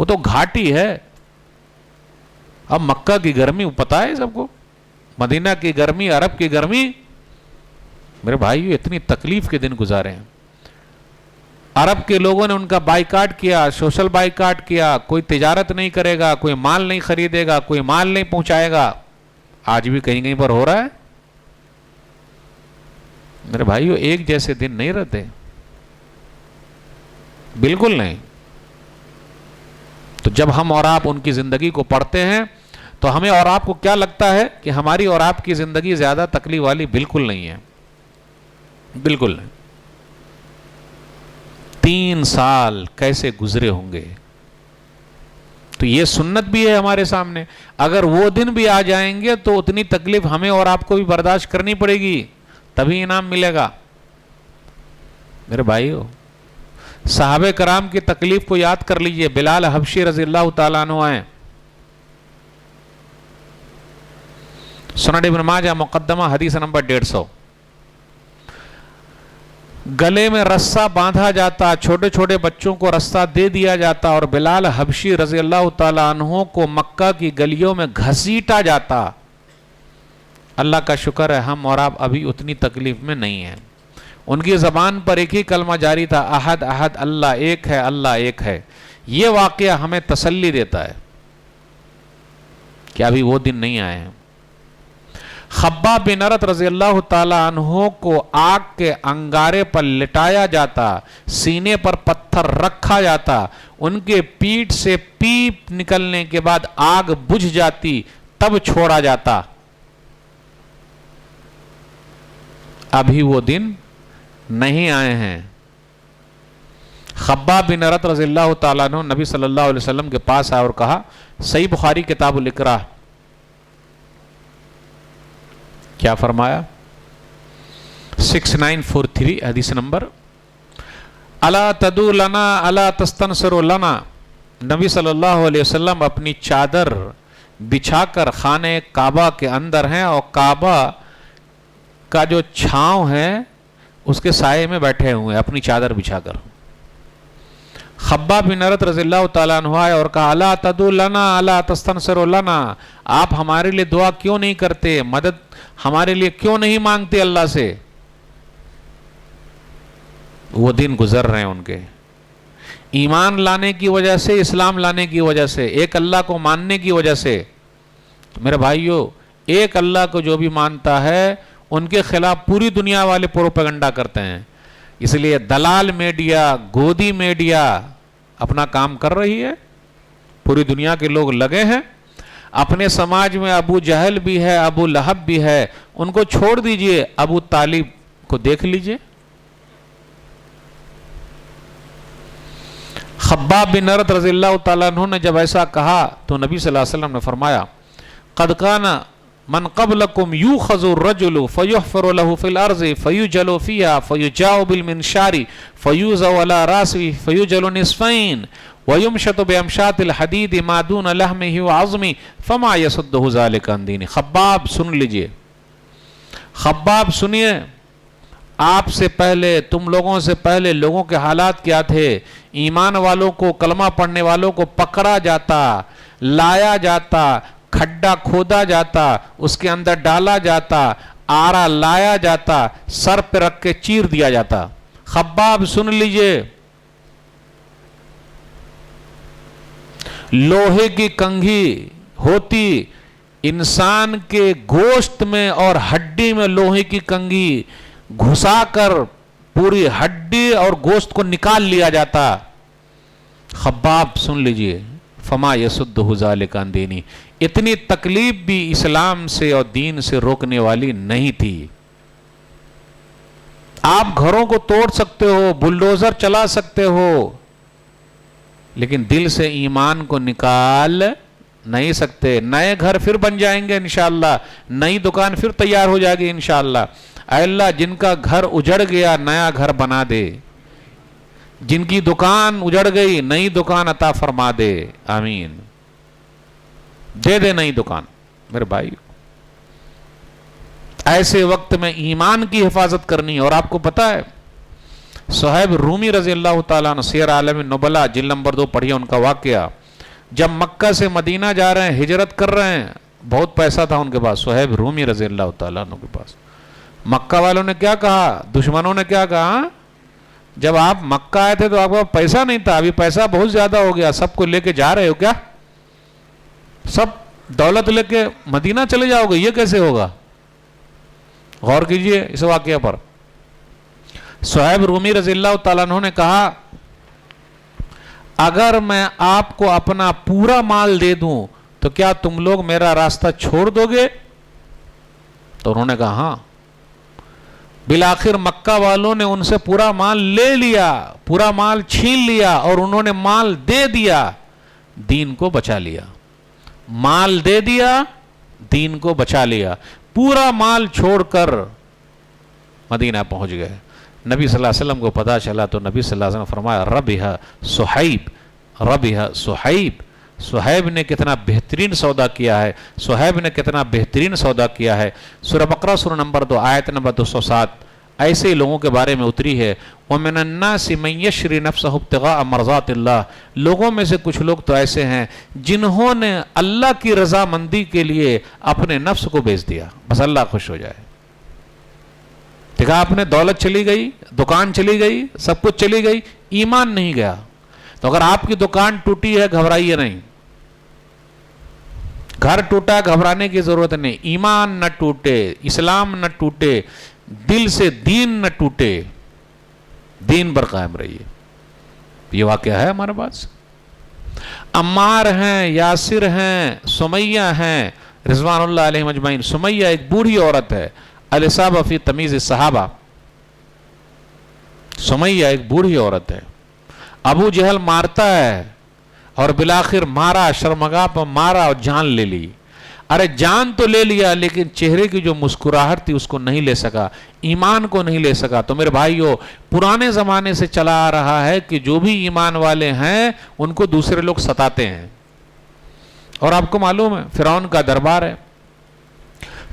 وہ تو گھاٹی ہے. اب مکہ کی گرمی پتہ ہے سب کو, مدینہ کی گرمی, عرب کی گرمی. میرے بھائیو اتنی تکلیف کے دن گزارے ہیں. عرب کے لوگوں نے ان کا بائیکاٹ کیا, سوشل بائیکاٹ کیا, کوئی تجارت نہیں کرے گا, کوئی مال نہیں خریدے گا, کوئی مال نہیں پہنچائے گا. آج بھی کہیں کہیں پر ہو رہا ہے. میرے بھائیو ایک جیسے دن نہیں رہتے, بالکل نہیں. تو جب ہم اور آپ ان کی زندگی کو پڑھتے ہیں تو ہمیں اور آپ کو کیا لگتا ہے کہ ہماری اور آپ کی زندگی زیادہ تکلیف والی بالکل نہیں ہے, بالکل نہیں. 3 سال کیسے گزرے ہوں گے. تو یہ سنت بھی ہے ہمارے سامنے. اگر وہ دن بھی آ جائیں گے تو اتنی تکلیف ہمیں اور آپ کو بھی برداشت کرنی پڑے گی, تبھی انعام ملے گا. میرے بھائیو صحابہ کرام کی تکلیف کو یاد کر لیجئے. بلال حبشی رضی اللہ تعالیٰ عنہ آئے, سنن ابن ماجہ مقدمہ حدیث نمبر 150. گلے میں رسہ باندھا جاتا, چھوٹے چھوٹے بچوں کو رسہ دے دیا جاتا, اور بلال حبشی رضی اللہ تعالیٰ عنہ کو مکہ کی گلیوں میں گھسیٹا جاتا. اللہ کا شکر ہے ہم اور آپ ابھی اتنی تکلیف میں نہیں ہیں. ان کی زبان پر ایک ہی کلمہ جاری تھا, احد احد, اللہ ایک ہے, اللہ ایک ہے. یہ واقعہ ہمیں تسلی دیتا ہے کہ ابھی وہ دن نہیں آئے ہیں. خباب بن ارت رضی اللہ تعالی عنہ کو آگ کے انگارے پر لٹایا جاتا, سینے پر پتھر رکھا جاتا, ان کے پیٹھ سے پیپ نکلنے کے بعد آگ بجھ جاتی, تب چھوڑا جاتا. ابھی وہ دن نہیں آئے ہیں. خباب بن ارت رضی اللہ تعالیٰ عنہ نبی صلی اللہ علیہ وسلم کے پاس آئے اور کہا, صحیح بخاری کتاب الاقراء, کیا فرمایا؟ 6943 حدیث نمبر, الا تدعو لنا الا تستنصر لنا. نبی صلی اللہ علیہ وسلم اپنی چادر بچھا کر خانہ کعبہ کے اندر ہیں, اور کعبہ کا جو چھاؤں ہے اس کے سائے میں بیٹھے ہوئے اپنی چادر بچھا کر. خباب بن ارت رضی اللہ تعالیٰ عنہ آئے اور کہا, الا تدعو لنا الا تستنصر لنا, آپ ہمارے لیے دعا کیوں نہیں کرتے, مدد ہمارے لیے کیوں نہیں مانگتے اللہ سے. وہ دن گزر رہے ہیں ان کے, ایمان لانے کی وجہ سے, اسلام لانے کی وجہ سے, ایک اللہ کو ماننے کی وجہ سے. تو میرے بھائیو ایک اللہ کو جو بھی مانتا ہے ان کے خلاف پوری دنیا والے پروپیگنڈا کرتے ہیں. اس لیے دلال میڈیا, گودی میڈیا اپنا کام کر رہی ہے, پوری دنیا کے لوگ لگے ہیں. اپنے سماج میں ابو جہل بھی ہے, ابو لہب بھی ہے, ان کو چھوڑ دیجئے, ابو طالب کو دیکھ لیجئے. خباب بن ارت رضی اللہ تعالیٰ عنہ نے جب ایسا کہا تو نبی صلی اللہ علیہ وسلم نے فرمایا, قد کان من قبلکم یوخذ الرجل فیحفر له فی الارض فیجل فیها فیجاء بالمنشار فیوضع علی راسه فیجل نصفین ویمشط بامشاط الحدید ما دون لحمه وعظمه فما یصده ذلک عن دینہ. خباب سن لیجئے, خباب سنیے, آپ سے پہلے, تم لوگوں سے پہلے لوگوں کے حالات کیا تھے. ایمان والوں کو, کلمہ پڑھنے والوں کو پکڑا جاتا, لایا جاتا, کھڈا کھودا جاتا, اس کے اندر ڈالا جاتا, آرا لایا جاتا, سر پہ رکھ کے چیر دیا جاتا. خباب سن لیجئے, لوہے کی کنگھی ہوتی, انسان کے گوشت میں اور ہڈی میں لوہے کی کنگھی گھسا کر پوری ہڈی اور گوشت کو نکال لیا جاتا. خباب سن لیجئے, فما یصدہ ذلک عن دینہ, اتنی تکلیف بھی اسلام سے اور دین سے روکنے والی نہیں تھی. آپ گھروں کو توڑ سکتے ہو, بلڈوزر چلا سکتے ہو, لیکن دل سے ایمان کو نکال نہیں سکتے. نئے گھر پھر بن جائیں گے انشاءاللہ, نئی دکان پھر تیار ہو جائے گی انشاءاللہ. اے اللہ جن کا گھر اجڑ گیا نیا گھر بنا دے, جن کی دکان اجڑ گئی نئی دکان عطا فرما دے, آمین. دے دے نئی دکان. میرے بھائی ایسے وقت میں ایمان کی حفاظت کرنی. اور آپ کو پتا ہے صہیب رومی رضی اللہ تعالیٰ عنہ, سیر عالم نبلا جلد نمبر 2 پڑھیے ان کا واقعہ. جب مکہ سے مدینہ جا رہے ہیں، ہجرت کر رہے ہیں، بہت پیسہ تھا ان کے پاس، صہیب رومی رضی اللہ تعالیٰ عنہ کے پاس. مکہ والوں نے کیا کہا، دشمنوں نے کیا کہا، جب آپ مکہ آئے تھے تو آپ کا پیسہ نہیں تھا، ابھی پیسہ بہت زیادہ ہو گیا، سب کو لے کے جا رہے ہو کیا، سب دولت لے کے مدینہ چلے جاؤ گے، یہ کیسے ہوگا؟ غور کیجئے اس واقعہ پر. صہیب رومی رضی اللہ تعالیٰ عنہ نے کہا اگر میں آپ کو اپنا پورا مال دے دوں تو کیا تم لوگ میرا راستہ چھوڑ دو گے؟ تو انہوں نے کہا ہاں. بالآخر مکہ والوں نے ان سے پورا مال لے لیا، پورا مال چھین لیا، اور انہوں نے مال دے دیا، دین کو بچا لیا. مال دے دیا، دین کو بچا لیا، پورا مال چھوڑ کر مدینہ پہنچ گئے. نبی صلی اللہ علیہ وسلم کو پتا چلا تو نبی صلی اللہ علیہ وسلم نے فرمایا ربح صہیب، ربح صہیب، صہیب نے کتنا بہترین سودا کیا ہے، صہیب نے کتنا بہترین سودا کیا ہے. سورہ بقرہ سورہ نمبر 2 آیت نمبر 207 ایسے ہی لوگوں کے بارے میں اتری ہے. وَمِنَ النَّاسِ مَن يَشْرِي نَفْسَهُ ابْتِغَاءَ مَرْضَاتِ اللَّهِ، لوگوں میں سے کچھ لوگ تو ایسے ہیں جنہوں نے اللہ کی رضامندی کے لیے اپنے نفس کو بیچ دیا، بس اللہ خوش ہو جائے. دیکھا آپ نے، دولت چلی گئی، دکان چلی گئی، سب کچھ چلی گئی، ایمان نہیں گیا. تو اگر آپ کی دکان ٹوٹی ہے گھبرائیے نہیں، گھر ٹوٹا گھبرانے کی ضرورت نہیں. ایمان نہ ٹوٹے، اسلام نہ ٹوٹے، دل سے دین نہ ٹوٹے، دین پر قائم رہیے. یہ واقعہ ہے ہمارے پاس. عمار ہیں، یاسر ہیں، سمیہ ہیں رضوان اللہ علیہم اجمعین. سمیہ ایک بوڑھی عورت ہے، الاصابہ فی تمیز الصحابہ. سمیہ ایک بوڑھی عورت ہے. ابو جہل مارتا ہے اور بالآخر مارا، شرمگاہ پر مارا اور جان لے لی. ارے جان تو لے لیا لیکن چہرے کی جو مسکراہٹ تھی اس کو نہیں لے سکا، ایمان کو نہیں لے سکا. تو میرے بھائیو، پرانے زمانے سے چلا آ رہا ہے کہ جو بھی ایمان والے ہیں ان کو دوسرے لوگ ستاتے ہیں. اور آپ کو معلوم ہے فرعون کا دربار ہے،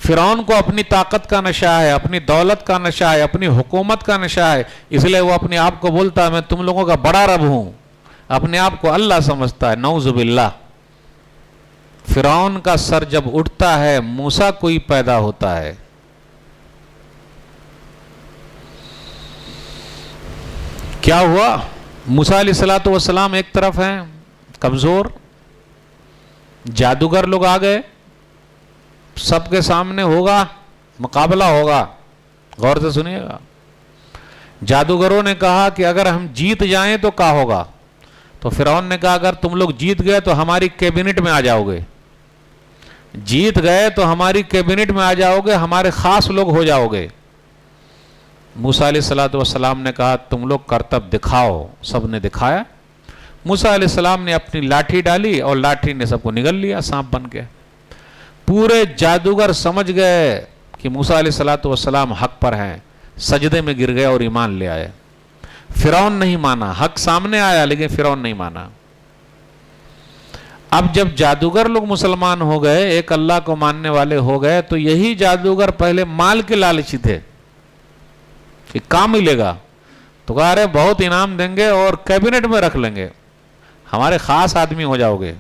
فرعون کو اپنی طاقت کا نشہ ہے، اپنی دولت کا نشہ ہے، اپنی حکومت کا نشہ ہے، اس لیے وہ اپنے آپ کو بولتا ہے میں تم لوگوں کا بڑا رب ہوں، اپنے آپ کو اللہ سمجھتا ہے. نعوذ باللہ. فرعون کا سر جب اٹھتا ہے موسیٰ کوئی پیدا ہوتا ہے. کیا ہوا؟ موسیٰ علیہ السلام ایک طرف ہیں کمزور، جادوگر لوگ آ گئے، سب کے سامنے ہوگا مقابلہ ہوگا. غور سے سنیے گا. جادوگروں نے کہا کہ اگر ہم جیت جائیں تو کیا ہوگا؟ تو فرعون نے کہا اگر تم لوگ جیت گئے تو ہماری کیبنٹ میں آ جاؤ گے، جیت گئے تو ہماری کیبنٹ میں آ جاؤ گے، ہمارے خاص لوگ ہو جاؤ گے. موسیٰ علیہ السلام نے کہا تم لوگ کرتب دکھاؤ. سب نے دکھایا. موسیٰ علیہ السلام نے اپنی لاٹھی ڈالی اور لاٹھی نے سب کو نگل لیا سانپ بن کے. پورے جادوگر سمجھ گئے کہ موسیٰ علیہ السلام حق پر ہیں، سجدے میں گر گئے اور ایمان لے آئے. فرعون نہیں مانا، حق سامنے آیا لیکن فرعون نہیں مانا. اب جب جادوگر لوگ مسلمان ہو گئے، ایک اللہ کو ماننے والے ہو گئے، تو یہی جادوگر پہلے مال کے لالچی تھے کہ کام ملے گا تو کہا رہے بہت انعام دیں گے اور کیبنٹ میں رکھ لیں گے، ہمارے خاص آدمی ہو جاؤ گے.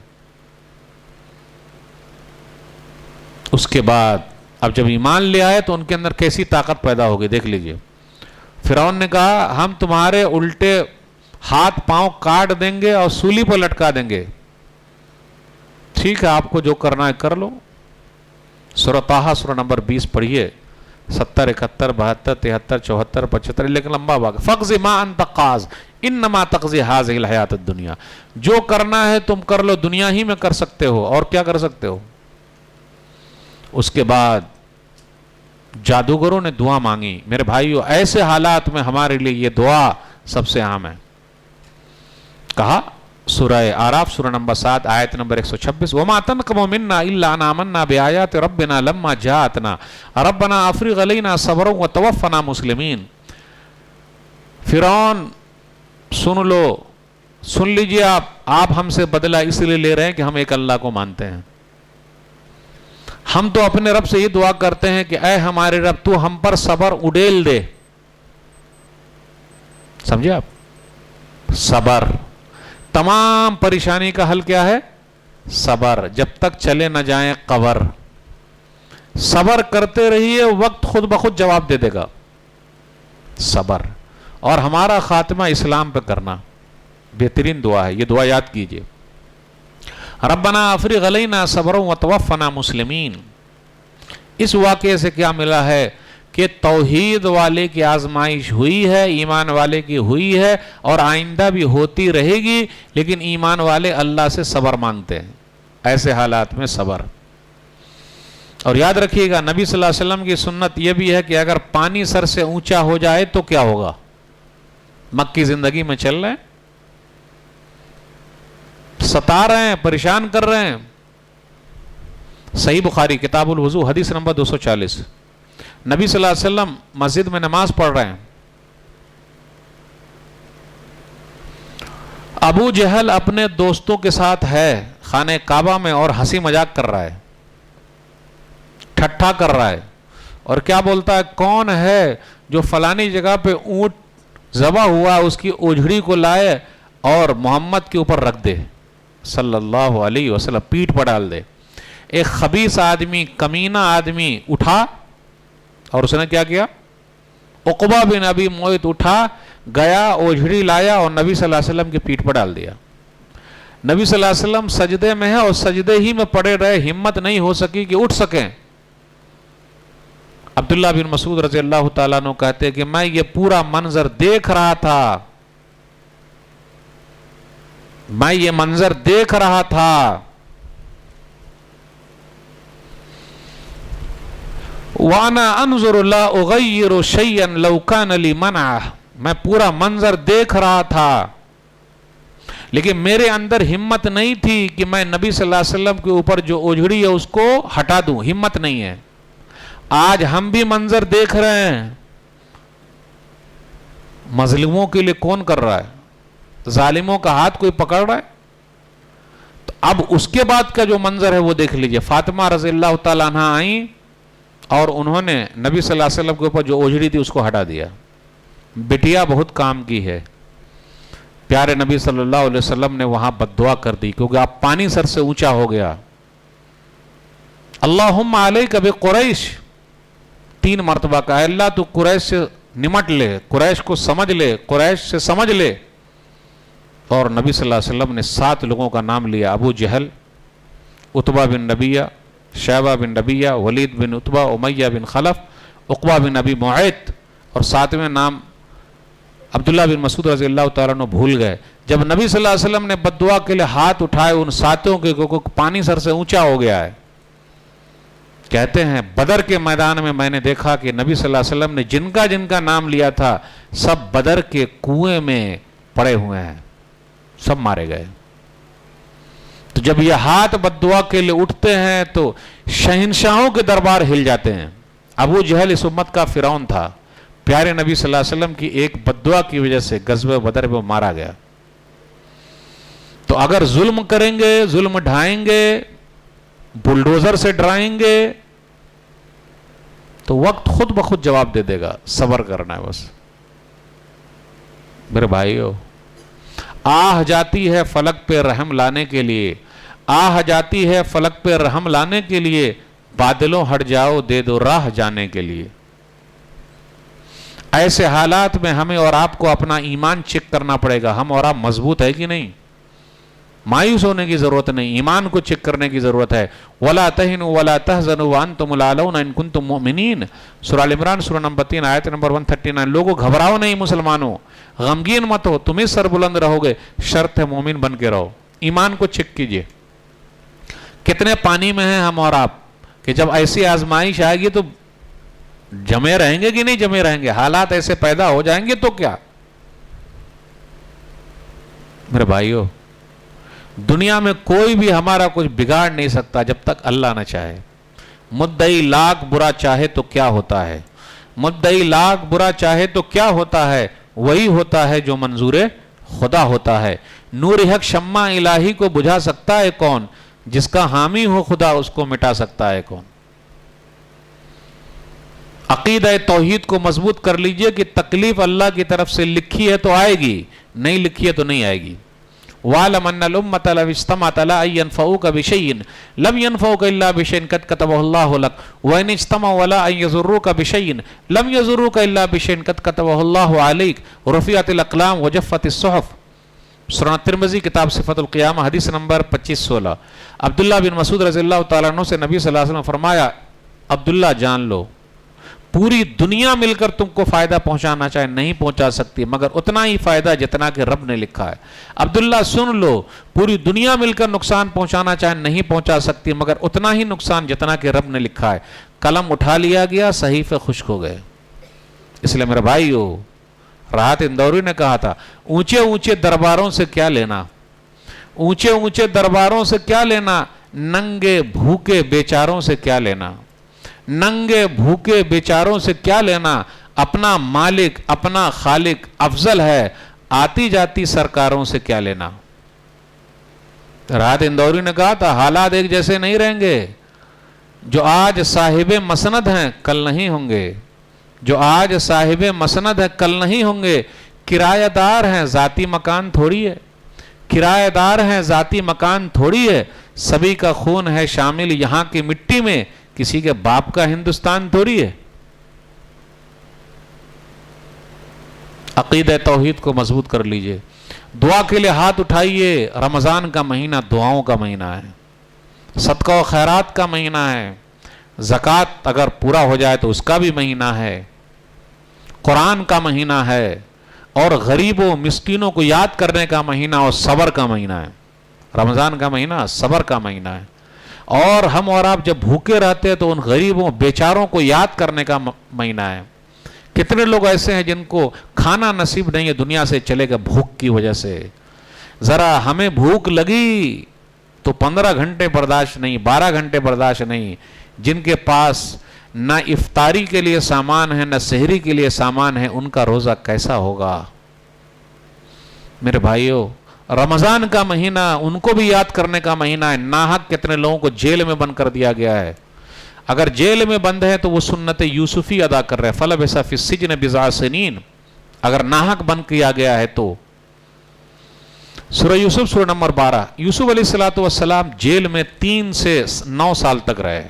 اس کے بعد اب جب ایمان لے آئے تو ان کے اندر کیسی طاقت پیدا ہوگی دیکھ لیجئے. فرعون نے کہا ہم تمہارے الٹے ہاتھ پاؤں کاٹ دیں گے اور سولی پر لٹکا دیں گے. ٹھیک ہے آپ کو جو کرنا ہے کر لو. سورہ طٰہٰ سورہ نمبر 20 پڑھیے، 70 71 72 73 74 75، لیکن لمبا باغ. فَقْضِ مَا أَنْتَ قَاضٍ إِنَّمَا تَقْضِي هَٰذِهِ الْحَيَاةَ الدُّنْيَا. جو کرنا ہے تم کر لو، دنیا ہی میں کر سکتے ہو، اور کیا کر سکتے ہو. اس کے بعد جادوگروں نے دعا مانگی. میرے بھائیو ایسے حالات میں ہمارے لیے یہ دعا سب سے عام ہے. کہا سورہ آراف سورہ نمبر 7 آیت نمبر 126 وَمَا تَنْقَمُ مِنَّا إِلَّا أَنْ آمَنَّا بِآيَاتِ رَبِّنَا لَمَّا جَاءَتْنَا رَبَّنَا أَفْرِغْ عَلَيْنَا صَبْرًا وَتَوَفَّنَا مُسْلِمِينَ. فرعون سن لو، سن لیجئے آپ ہم سے بدلہ اس لیے لے رہے ہیں کہ ہم ایک اللہ کو مانتے ہیں. ہم تو اپنے رب سے یہ دعا کرتے ہیں کہ اے ہمارے رب تو ہم پر صبر اڈیل دے. سمجھے آپ؟ صبر. تمام پریشانی کا حل کیا ہے؟ صبر، جب تک چلے نہ جائیں قبر، صبر کرتے رہیے، وقت خود بخود جواب دے دے گا. صبر، اور ہمارا خاتمہ اسلام پہ کرنا بہترین دعا ہے. یہ دعا یاد کیجئے. ربنا افرغ علینا صبرا وتوفنا مسلمین. اس واقعے سے کیا ملا ہے کہ توحید والے کی آزمائش ہوئی ہے، ایمان والے کی ہوئی ہے، اور آئندہ بھی ہوتی رہے گی، لیکن ایمان والے اللہ سے صبر مانگتے ہیں. ایسے حالات میں صبر. اور یاد رکھیے گا نبی صلی اللہ علیہ وسلم کی سنت یہ بھی ہے کہ اگر پانی سر سے اونچا ہو جائے تو کیا ہوگا؟ مکی زندگی میں چل رہے ہیں، ستا رہے ہیں، پریشان کر رہے ہیں. صحیح بخاری کتاب الوضو حدیث نمبر 240. نبی صلی اللہ علیہ وسلم مسجد میں نماز پڑھ رہے ہیں. ابو جہل اپنے دوستوں کے ساتھ ہے خانہ کعبہ میں اور ہنسی مذاق کر رہا ہے، ٹھٹھا کر رہا ہے، اور کیا بولتا ہے، کون ہے جو فلانی جگہ پہ اونٹ ذبح ہوا اس کی اوجھڑی کو لائے اور محمد کے اوپر رکھ دے صلی اللہ علیہ وسلم، پیٹھ پر ڈال دے. ایک خبیث آدمی، کمینہ آدمی اٹھا اور اس نے کیا کیا؟ عقبہ بن ابی معیط اٹھا گیا، اوجھڑی لایا اور نبی صلی اللہ علیہ وسلم کی پیٹھ پر ڈال دیا. نبی صلی اللہ علیہ وسلم سجدے میں ہیں اور سجدے ہی میں پڑے رہے، ہمت نہیں ہو سکی کہ اٹھ سکیں. عبداللہ بن مسعود رضی اللہ تعالیٰ عنہ کہتے کہ میں یہ پورا منظر دیکھ رہا تھا، میں یہ منظر دیکھ رہا تھا. وَأَنَا أَنظُرُ لَا أُغَيِّرُ شَيْئًا لَوْ كَانَ لِي مَنْعَهُ. میں پورا منظر دیکھ رہا تھا، لیکن میرے اندر ہمت نہیں تھی کہ میں نبی صلی اللہ علیہ وسلم کے اوپر جو اوجھڑی ہے اس کو ہٹا دوں، ہمت نہیں ہے. آج ہم بھی منظر دیکھ رہے ہیں. مظلوموں کے لیے کون کر رہا ہے؟ ظالموں کا ہاتھ کوئی پکڑ رہا ہے؟ تو اب اس کے بعد کا جو منظر ہے وہ دیکھ لیجئے. فاطمہ رضی اللہ تعالیٰ عنہ آئیں اور انہوں نے نبی صلی اللہ علیہ وسلم کے اوپر جو اوجھڑی تھی اس کو ہٹا دیا. بٹیا بہت کام کی ہے. پیارے نبی صلی اللہ علیہ وسلم نے وہاں بد دعا کر دی کیونکہ آپ پانی سر سے اونچا ہو گیا. اللہم علیک بقریش، 3 مرتبہ کہا، اللہ تو قریش سے نمٹ لے، قریش کو سمجھ لے، قریش سے سمجھ لے. اور نبی صلی اللہ علیہ وسلم نے 7 لوگوں کا نام لیا: ابو جہل، عتبہ بن ربیعہ، شیبہ بن ربیعہ، ولید بن عتبہ، امیہ بن خلف، عقبہ بن ابی معیط، اور 7ویں نام عبداللہ بن مسعود رضی اللہ تعالیٰ عنہ بھول گئے. جب نبی صلی اللہ علیہ وسلم نے بد دعا کے لیے ہاتھ اٹھائے ان 7 کے پانی سر سے اونچا ہو گیا ہے. کہتے ہیں بدر کے میدان میں میں نے دیکھا کہ نبی صلی اللہ علیہ وسلم نے جن کا نام لیا تھا سب بدر کے کنویں میں پڑے ہوئے ہیں، سب مارے گئے. تو جب یہ ہاتھ بد دعا کے لیے اٹھتے ہیں تو شہنشاہوں کے دربار ہل جاتے ہیں. ابو جہل اس امت کا فرعون تھا. پیارے نبی صلی اللہ علیہ وسلم کی ایک بد دعا کی وجہ سے غزوہ بدر میں مارا گیا. تو اگر ظلم کریں گے، ظلم ڈھائیں گے، بلڈوزر سے ڈرائیں گے تو وقت خود بخود جواب دے دے گا. صبر کرنا ہے بس. میرے بھائیو، آہ جاتی ہے فلک پہ رحم لانے کے لیے، آہ جاتی ہے فلک پہ رحم لانے کے لیے، بادلوں ہٹ جاؤ دے دو راہ جانے کے لیے. ایسے حالات میں ہمیں اور آپ کو اپنا ایمان چیک کرنا پڑے گا. ہم اور آپ مضبوط ہے کہ نہیں؟ مایوس ہونے کی ضرورت نہیں، ایمان کو چیک کرنے کی ضرورت ہے. وَلَا تَهِنُوا وَلَا تَحْزَنُوا وَأَنْتُمُ الْأَعْلَوْنَ إِن كُنتُم مُؤْمِنِينَ. سورہ ال عمران سورہ نمبر 3 آیت نمبر 139. لوگوں گھبراؤ نہیں مسلمانوں، غمگین مت ہو، تم ہی سر بلند رہو گے. شرط ہے مومن بن کے رہو. ایمان کو چیک کیجئے. کتنے پانی میں ہیں ہم اور آپ کہ جب ایسی آزمائش آئے گی تو جمے رہیں گے کہ نہیں جمے رہیں گے؟ حالات ایسے پیدا ہو جائیں گے تو کیا؟ میرے بھائیو، دنیا میں کوئی بھی ہمارا کچھ بگاڑ نہیں سکتا جب تک اللہ نہ چاہے. مدعی لاکھ برا چاہے تو کیا ہوتا ہے؟ مدعی لاکھ برا چاہے تو کیا ہوتا ہے؟ وہی ہوتا ہے جو منظور خدا ہوتا ہے. نور حق شمع الہی کو بجھا سکتا ہے کون؟ جس کا حامی ہو خدا اس کو مٹا سکتا ہے کون؟ عقیدہ توحید کو مضبوط کر لیجئے کہ تکلیف اللہ کی طرف سے لکھی ہے تو آئے گی، نہیں لکھی ہے تو نہیں آئے گی. وَعْلَمْ أَنَّ الْأُمَّةَ لَوِ اجْتَمَعَتْ عَلَىٰ أَن يَنفَعُوكَ بِشَيْءٍ لَمْ يَنفَعُوكَ إِلَّا بِشَيْءٍ قَدْ كَتَبَهُ اللَّهُ لَكَ وَإِنِ اجْتَمَعُوا عَلَىٰ أَن يَضُرُّوكَ بِشَيْءٍ لَمْ يَضُرُّوكَ إِلَّا بِشَيْءٍ قَدْ كَتَبَهُ اللَّهُ عَلَيْكَ رُفِعَتِ الْأَقْلَامُ وَجَفَّتِ الصُّحُفُ. سنن ترمذی کتاب صفت القیامہ حدیث نمبر 2516. عبداللہ بن مسعود رضی اللہ تعالیٰ عنہ سے نبی صلی اللہ علیہ وسلم فرمایا، عبداللہ جان لو پوری دنیا مل کر تم کو فائدہ پہنچانا چاہے نہیں پہنچا سکتی مگر اتنا ہی فائدہ جتنا کہ رب نے لکھا ہے. عبداللہ سن لو پوری دنیا مل کر نقصان پہنچانا چاہے نہیں پہنچا سکتی مگر اتنا ہی نقصان جتنا کہ رب نے لکھا ہے. قلم اٹھا لیا گیا، صحیفے خشک ہو گئے. اس لیے میرے بھائیو، راحت اندوری نے کہا تھا اونچے اونچے درباروں سے کیا لینا، اونچے اونچے درباروں سے کیا لینا، ننگے بھوکے بیچاروں سے کیا لینا، ننگے بھوکے بیچاروں سے کیا لینا، اپنا مالک اپنا خالق افضل ہے، آتی جاتی سرکاروں سے کیا لینا. راحت اندوری نے کہا تھا حالات ایک جیسے نہیں رہیں گے. جو آج صاحب مسند ہیں کل نہیں ہوں گے، جو آج صاحب مسند ہے کل نہیں ہوں گے. کرایہ دار ہیں ذاتی مکان تھوڑی ہے، کرایہ دار ہیں ذاتی مکان تھوڑی ہے. سبھی کا خون ہے شامل یہاں کی مٹی میں، کسی کے باپ کا ہندوستان تھوڑی ہے. عقیدہ توحید کو مضبوط کر لیجئے. دعا کے لیے ہاتھ اٹھائیے. رمضان کا مہینہ دعاؤں کا مہینہ ہے، صدقہ و خیرات کا مہینہ ہے. زکوٰۃ اگر پورا ہو جائے تو اس کا بھی مہینہ ہے. قرآن کا مہینہ ہے اور غریبوں مسکینوں کو یاد کرنے کا مہینہ اور صبر کا مہینہ ہے. رمضان کا مہینہ صبر کا مہینہ ہے. اور ہم اور آپ جب بھوکے رہتے ہیں تو ان غریبوں بیچاروں کو یاد کرنے کا مہینہ ہے. کتنے لوگ ایسے ہیں جن کو کھانا نصیب نہیں ہے، دنیا سے چلے گئے بھوک کی وجہ سے. ذرا ہمیں بھوک لگی تو 15 گھنٹے برداشت نہیں، 12 گھنٹے برداشت نہیں. جن کے پاس نہ افطاری کے لیے سامان ہے نہ سحری کے لیے سامان ہے، ان کا روزہ کیسا ہوگا؟ میرے بھائیو، رمضان کا مہینہ ان کو بھی یاد کرنے کا مہینہ ہے. ناحق کتنے لوگوں کو جیل میں بند کر دیا گیا ہے. اگر جیل میں بند ہے تو وہ سنت یوسفی ادا کر رہے. فَلَبِثَ فِي السِّجْنِ بِضْعَ سِنِینَ. اگر ناحق بند کیا گیا ہے تو سورہ یوسف سورہ نمبر 12. یوسف علیہ السلام جیل میں 3 سے 9 سال تک رہے.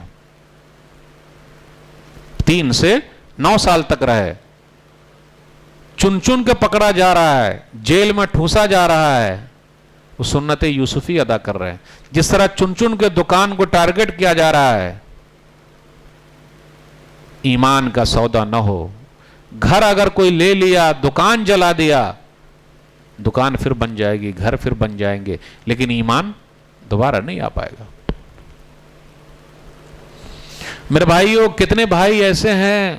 3 سے 9 سال تک رہے. چن چن کے پکڑا جا رہا ہے، جیل میں ٹھوسا جا رہا ہے. وہ سنت یوسفی ادا کر رہے ہیں. جس طرح چن چن کے دکان کو ٹارگٹ کیا جا رہا ہے. ایمان کا سودا نہ ہو. گھر اگر کوئی لے لیا، دکان جلا دیا، دکان پھر بن جائے گی، گھر پھر بن جائیں گے، لیکن ایمان دوبارہ نہیں آ پائے گا. میرے بھائیوں، کتنے بھائی ایسے ہیں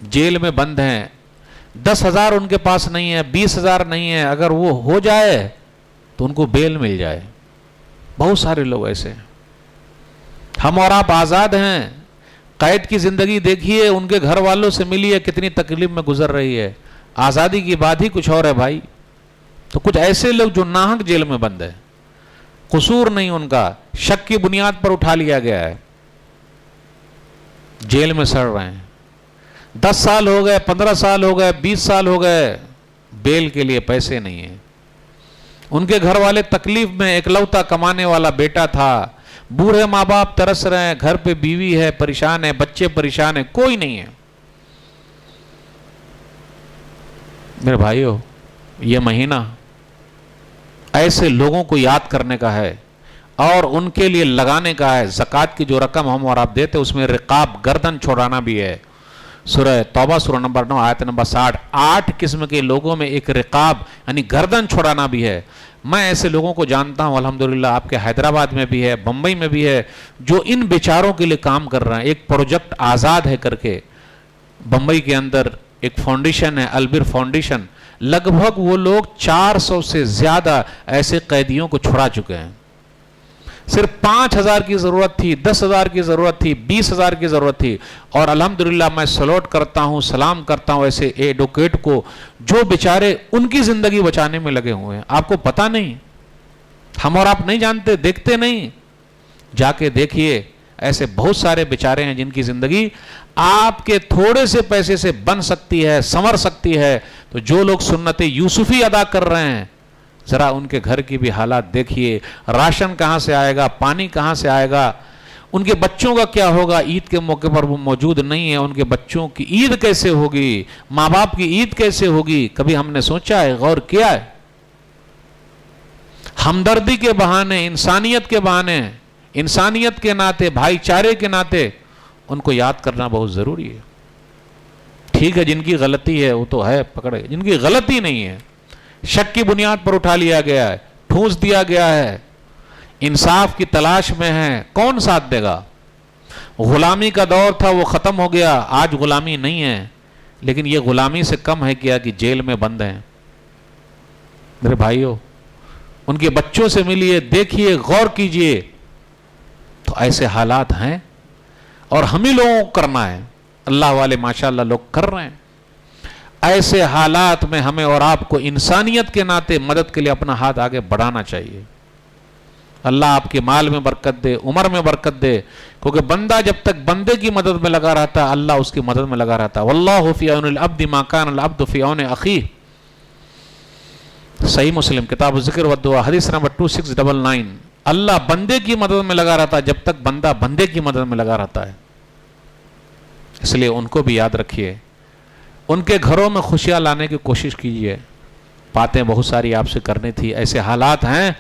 جیل میں بند ہیں، 10,000 ان کے پاس نہیں ہے، 20,000 نہیں ہے. اگر وہ ہو جائے تو ان کو بیل مل جائے. بہت سارے لوگ ایسے ہیں. ہم اور آپ آزاد ہیں. قید کی زندگی دیکھیے، ان کے گھر والوں سے ملیے، کتنی تکلیف میں گزر رہی ہے. آزادی کی بات ہی کچھ اور ہے بھائی. تو کچھ ایسے لوگ جو ناحق جیل میں بند ہیں، قصور نہیں ان کا، شک کی بنیاد پر اٹھا لیا گیا ہے، جیل میں سڑ رہے ہیں. 10 سال ہو گئے، 15 سال ہو گئے، 20 سال ہو گئے، بیل کے لیے پیسے نہیں ہیں. ان کے گھر والے تکلیف میں، اکلوتا کمانے والا بیٹا تھا. بوڑھے ماں باپ ترس رہے ہیں، گھر پہ بیوی ہے پریشان ہے، بچے پریشان ہیں، کوئی نہیں ہے. میرے بھائیو، یہ مہینہ ایسے لوگوں کو یاد کرنے کا ہے اور ان کے لیے لگانے کا ہے. زکوٰۃ کی جو رقم ہم اور آپ دیتے اس میں رقاب گردن چھوڑانا بھی ہے. سورہ توبہ سورہ نمبر 9 آیت نمبر 60. 8 قسم کے لوگوں میں ایک رقاب یعنی گردن چھوڑانا بھی ہے. میں ایسے لوگوں کو جانتا ہوں الحمدللہ، آپ کے حیدرآباد میں بھی ہے، بمبئی میں بھی ہے، جو ان بیچاروں کے لیے کام کر رہے ہیں. ایک پروجیکٹ آزاد ہے کر کے بمبئی کے اندر ایک فاؤنڈیشن ہے، البر فاؤنڈیشن. لگ بھگ وہ لوگ 400 سے زیادہ ایسے قیدیوں کو چھڑا چکے ہیں. صرف 5,000 کی ضرورت تھی، 10,000 کی ضرورت تھی، 20,000 کی ضرورت تھی. اور الحمدللہ میں سلوٹ کرتا ہوں، سلام کرتا ہوں ایسے ایڈوکیٹ کو جو بیچارے ان کی زندگی بچانے میں لگے ہوئے ہیں. آپ کو پتا نہیں، ہم اور آپ نہیں جانتے، دیکھتے نہیں. جا کے دیکھیے، ایسے بہت سارے بیچارے ہیں جن کی زندگی آپ کے تھوڑے سے پیسے سے بن سکتی ہے، سنور سکتی ہے. تو جو لوگ سنت یوسفی ادا کر رہے ہیں، ذرا ان کے گھر کی بھی حالات دیکھیے، راشن کہاں سے آئے گا، پانی کہاں سے آئے گا، ان کے بچوں کا کیا ہوگا، عید کے موقع پر وہ موجود نہیں ہے، ان کے بچوں کی عید کیسے ہوگی، ماں باپ کی عید کیسے ہوگی؟ کبھی ہم نے سوچا ہے، غور کیا ہے؟ ہمدردی کے بہانے، انسانیت کے بہانے، انسانیت کے ناطے، بھائی چارے کے ناطے ان کو یاد کرنا بہت ضروری ہے۔ ٹھیک ہے، جن کی غلطی ہے وہ تو ہے پکڑے، جن کی غلطی نہیں ہے، شک کی بنیاد پر اٹھا لیا گیا ہے، ٹھونس دیا گیا ہے، انصاف کی تلاش میں ہے، کون ساتھ دے گا؟ غلامی کا دور تھا، وہ ختم ہو گیا، آج غلامی نہیں ہے، لیکن یہ غلامی سے کم ہے کیا کہ جیل میں بند ہیں۔ میرے بھائیوں، ان کے بچوں سے ملیے، دیکھیے، غور کیجئے، تو ایسے حالات ہیں اور ہم ہی لوگوں کو کرنا ہے۔ اللہ والے ماشاءاللہ لوگ کر رہے ہیں۔ ایسے حالات میں ہمیں اور آپ کو انسانیت کے ناطے مدد کے لیے اپنا ہاتھ آگے بڑھانا چاہیے۔ اللہ آپ کے مال میں برکت دے، عمر میں برکت دے، کیونکہ بندہ جب تک بندے کی مدد میں لگا رہتا ہے، اللہ اس کی مدد میں لگا رہتا ہے۔ واللہ فی عون العبد ما کان العبد فی عون اخیہ، صحیح مسلم کتاب الذکر والدعا، حدیث نمبر 2699۔ اللہ بندے کی مدد میں لگا رہتا ہے جب تک بندہ بندے کی مدد میں لگا رہتا ہے۔ اس لیے ان کو بھی یاد رکھیے، ان کے گھروں میں خوشیاں لانے کی کوشش کیجیے۔ باتیں بہت ساری آپ سے کرنی تھی، ایسے حالات ہیں،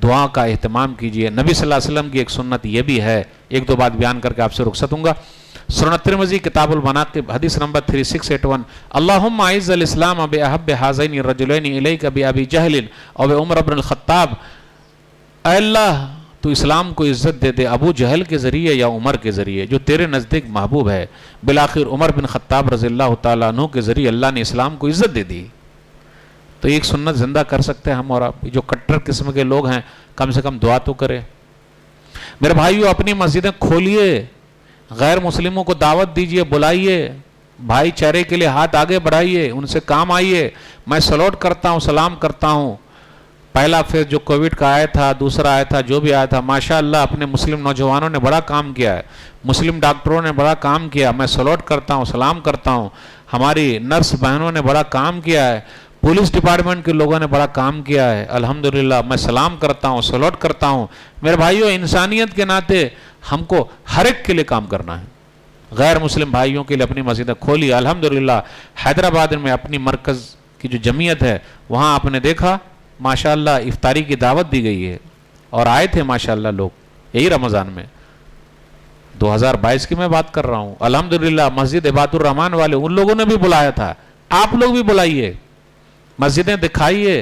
دعا کا اہتمام کیجیے۔ نبی صلی اللہ علیہ وسلم کی ایک سنت یہ بھی ہے، ایک دو بات بیان کر کے آپ سے رخصت ہوں گا۔ سنن ترمذی کتاب المناقب حدیث نمبر 3681، اللہم اعز الاسلام باحب ہذین الرجلین الیک بابی جہل اور بعمر بن الخطاب، اے اللہ تو اسلام کو عزت دے دے ابو جہل کے ذریعے یا عمر کے ذریعے جو تیرے نزدیک محبوب ہے۔ بالآخر عمر بن خطاب رضی اللہ تعالیٰ عنہ کے ذریعے اللہ نے اسلام کو عزت دے دی۔ تو ایک سنت زندہ کر سکتے ہیں ہم اور آپ، جو کٹر قسم کے لوگ ہیں کم سے کم دعا تو کرے۔ میرے بھائیو، اپنی مسجدیں کھولیے، غیر مسلموں کو دعوت دیجئے، بلائیے، بھائی چارے کے لیے ہاتھ آگے بڑھائیے، ان سے کام آئیے۔ میں سلوٹ کرتا ہوں، سلام کرتا ہوں۔ پہلا فیز جو کووڈ کا آیا تھا، دوسرا آیا تھا، جو بھی آیا تھا، ماشاءاللہ اپنے مسلم نوجوانوں نے بڑا کام کیا ہے، مسلم ڈاکٹروں نے بڑا کام کیا، میں سلوٹ کرتا ہوں، سلام کرتا ہوں۔ ہماری نرس بہنوں نے بڑا کام کیا ہے، پولیس ڈپارٹمنٹ کے لوگوں نے بڑا کام کیا ہے، الحمدللہ میں سلام کرتا ہوں، سلوٹ کرتا ہوں۔ میرے بھائیوں، انسانیت کے ناطے ہم کو ہر ایک کے لیے کام کرنا ہے۔ غیر مسلم بھائیوں کے لیے اپنی مسجدیں کھولی، الحمدللہ۔ حیدرآباد میں اپنی مرکز کی جو جمعیت ہے وہاں آپ نے دیکھا ماشاءاللہ افطاری کی دعوت دی گئی ہے، اور آئے تھے ماشاءاللہ لوگ، یہی رمضان میں 2022 کی میں بات کر رہا ہوں۔ الحمدللہ مسجد عباد الرحمن والے ان لوگوں نے بھی بلایا تھا، آپ لوگ بھی بلائیے، مسجدیں دکھائیے،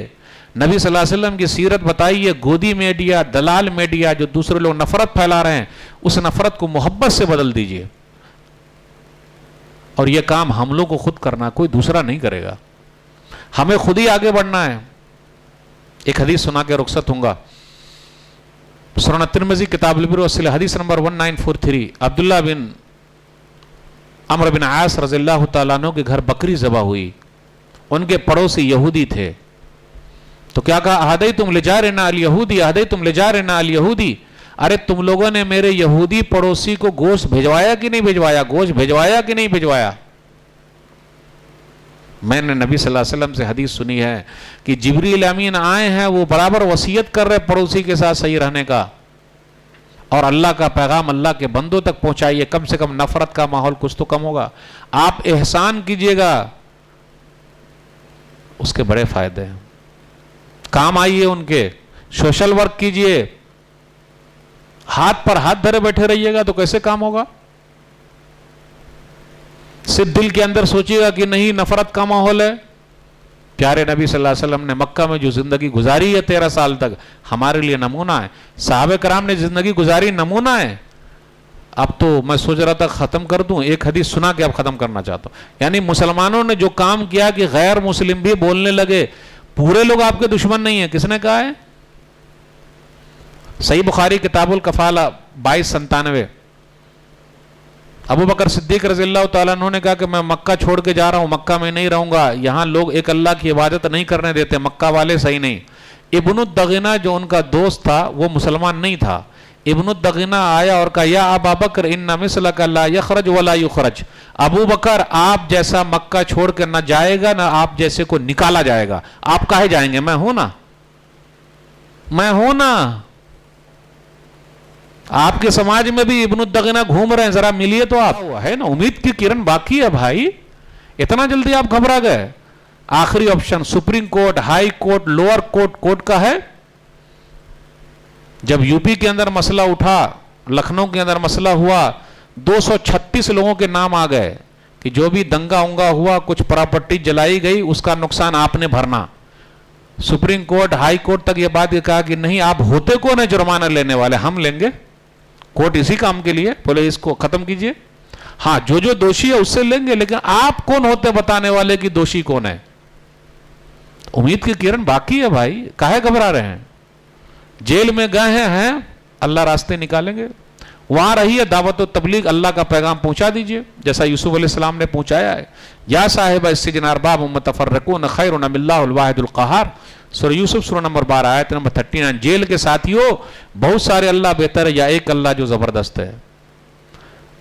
نبی صلی اللہ علیہ وسلم کی سیرت بتائیے۔ گودی میڈیا، دلال میڈیا جو دوسرے لوگ نفرت پھیلا رہے ہیں، اس نفرت کو محبت سے بدل دیجئے، اور یہ کام ہم لوگ کو خود کرنا، کوئی دوسرا نہیں کرے گا، ہمیں خود ہی آگے بڑھنا ہے۔ ایک حدیث سنا کے رخصت ہوں گا۔ سنن ترمذی کتاب البر والصلہ حدیث نمبر 1943، عبداللہ بن عمرو بن عاص رضی اللہ تعالیٰ عنہ کے گھر بکری ذبح ہوئی، ان کے پڑوسی یہودی تھے، تو کیا کہا، اہدیتم لجارنا الیہودی، اہدیتم لجارنا الیہودی، ارے تم لوگوں نے میرے یہودی پڑوسی کو گوشت بھیجوایا کہ نہیں بھیجوایا، گوشت بھیجوایا کہ نہیں بھیجوایا؟ میں نے نبی صلی اللہ علیہ وسلم سے حدیث سنی ہے کہ جبریل امین آئے ہیں، وہ برابر وصیت کر رہے پڑوسی کے ساتھ صحیح رہنے کا، اور اللہ کا پیغام اللہ کے بندوں تک پہنچائیے، کم سے کم نفرت کا ماحول کچھ تو کم ہوگا۔ آپ احسان کیجئے گا، اس کے بڑے فائدے ہیں، کام آئیے ان کے، سوشل ورک کیجئے۔ ہاتھ پر ہاتھ دھرے بیٹھے رہیے گا تو کیسے کام ہوگا؟ صرف دل کے اندر سوچیے گا کہ نہیں نفرت کا ماحول ہے۔ پیارے نبی صلی اللہ علیہ وسلم نے مکہ میں جو زندگی گزاری ہے 13 سال تک، ہمارے لیے نمونہ ہے۔ صحابہ کرام نے زندگی گزاری، نمونہ ہے۔ اب تو میں سوچ رہا تھا ختم کر دوں، ایک حدیث سنا کے اب ختم کرنا چاہتا ہوں۔ یعنی مسلمانوں نے جو کام کیا کہ غیر مسلم بھی بولنے لگے، پورے لوگ آپ کے دشمن نہیں ہیں۔ کس نے کہا ہے؟ صحیح بخاری کتاب الکفالہ 2297، ابو بکر صدیق رضی اللہ تعالیٰ عنہ نے کہا کہ میں مکہ چھوڑ کے جا رہا ہوں، مکہ میں نہیں رہوں گا، یہاں لوگ ایک اللہ کی عبادت نہیں کرنے دیتے، مکہ والے صحیح نہیں۔ ابن الدغینہ جو ان کا دوست تھا وہ مسلمان نہیں تھا، ابن الدغینہ آیا اور کہا یا ابا بکر ان مثلک لا یخرج ولا یخرج، ابو بکر آپ جیسا مکہ چھوڑ کر نہ جائے گا نہ آپ جیسے کو نکالا جائے گا، آپ کاہے جائیں گے، میں ہوں نا۔ میں ہوں نا. آپ کے سماج میں بھی ابن الدغینہ گھوم رہے ہیں, ذرا ملیے تو آپ. ہے نا, امید کی کرن باقی ہے بھائی. اتنا جلدی آپ گھبرا گئے؟ آخری option supreme court, high court, lower court کا ہے. جب یو پی کے اندر مسئلہ اٹھا, لکھنؤ کے اندر مسئلہ ہوا, 236 لوگوں کے نام آ گئے کہ جو بھی دنگا انگا ہوا, کچھ پراپرٹی جلائی گئی, اس کا نقصان آپ نے بھرنا. سپریم کورٹ, ہائی کورٹ تک یہ بات کہا کہ نہیں, آپ ہوتے کون ہیں جرمانہ لینے والے, ہم لیں گے. کورٹ اسی کام کے لیے, بولے اس کو ختم کیجئے. ہاں, جو دوشی ہے اس سے لیں گے, لیکن آپ کون ہوتے بتانے والے کہ دوشی کون ہے؟ امید کی کرن باقی ہے بھائی, کاہے گھبرا رہے ہیں؟ جیل میں گئے ہیں, اللہ راستے نکالیں گے. وہاں رہیے, دعوت و تبلیغ, اللہ کا پیغام پہنچا دیجئے جیسا یوسف علیہ السلام نے پہنچایا ہے. یا صاحب السجن ارباب متفرقون خیر ام اللہ الواحد القہار. سورہ یوسف سورہ نمبر 12 آیت نمبر 39. جیل کے ساتھیوں, بہت سارے اللہ بہتر ہے یا ایک اللہ جو زبردست ہے.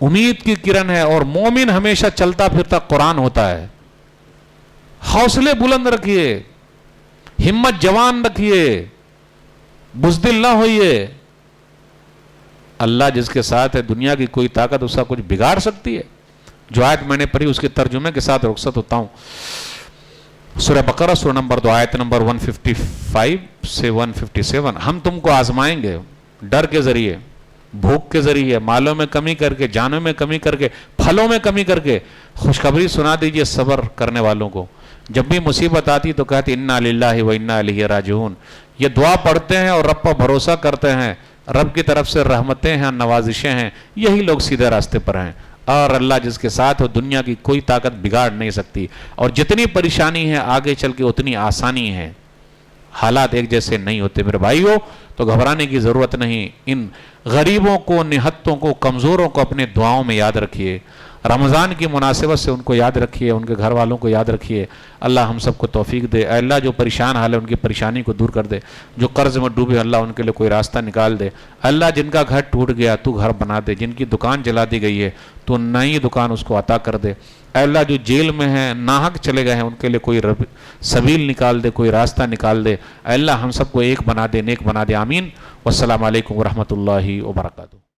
امید کی کرن ہے, اور مومن ہمیشہ چلتا پھرتا قرآن ہوتا ہے. حوصلے بلند رکھیے, ہمت جوان رکھیے, بزدل نہ ہوئیے. اللہ جس کے ساتھ ہے, دنیا کی کوئی طاقت اس کا کچھ بگاڑ سکتی ہے؟ جو آیت میں نے پڑھی اس کے ترجمے کے ساتھ رخصت ہوتا ہوں. سورہ بقرہ سورہ نمبر 2 آیت نمبر 155 سے 157. ہم تم کو آزمائیں گے ڈر کے ذریعے, بھوک کے ذریعے, مالوں میں کمی کر کے, جانوں میں کمی کر کے, پھلوں میں کمی کر کے. خوشخبری سنا دیجئے صبر کرنے والوں کو. جب بھی مصیبت آتی تو کہتے انا للہ و انا الیہ راجعون. یہ دعا پڑھتے ہیں اور رب پر بھروسہ کرتے ہیں, رب کی طرف سے رحمتیں ہیں, نوازشیں ہیں, یہی لوگ سیدھے راستے پر ہیں. اور اللہ جس کے ساتھ ہو, دنیا کی کوئی طاقت بگاڑ نہیں سکتی. اور جتنی پریشانی ہے آگے چل کے اتنی آسانی ہے. حالات ایک جیسے نہیں ہوتے میرے بھائیوں, تو گھبرانے کی ضرورت نہیں. ان غریبوں کو, نہتوں کو, کمزوروں کو اپنے دعاؤں میں یاد رکھیے. رمضان کی مناسبت سے ان کو یاد رکھیے, ان کے گھر والوں کو یاد رکھیے. اللہ ہم سب کو توفیق دے. اے اللہ جو پریشان حال ہے ان کی پریشانی کو دور کر دے. جو قرض میں ڈوبے اللہ ان کے لیے کوئی راستہ نکال دے. اللہ جن کا گھر ٹوٹ گیا تو گھر بنا دے. جن کی دکان جلا دی گئی ہے تو نئی دکان اس کو عطا کر دے. اے اللہ جو جیل میں ہیں, ناحق چلے گئے ہیں, ان کے لیے کوئی سبیل نکال دے, کوئی راستہ نکال دے. اے اللہ ہم سب کو ایک بنا دے, نیک بنا دے. آمین. والسلام علیکم ورحمۃ اللہ وبرکاتہ.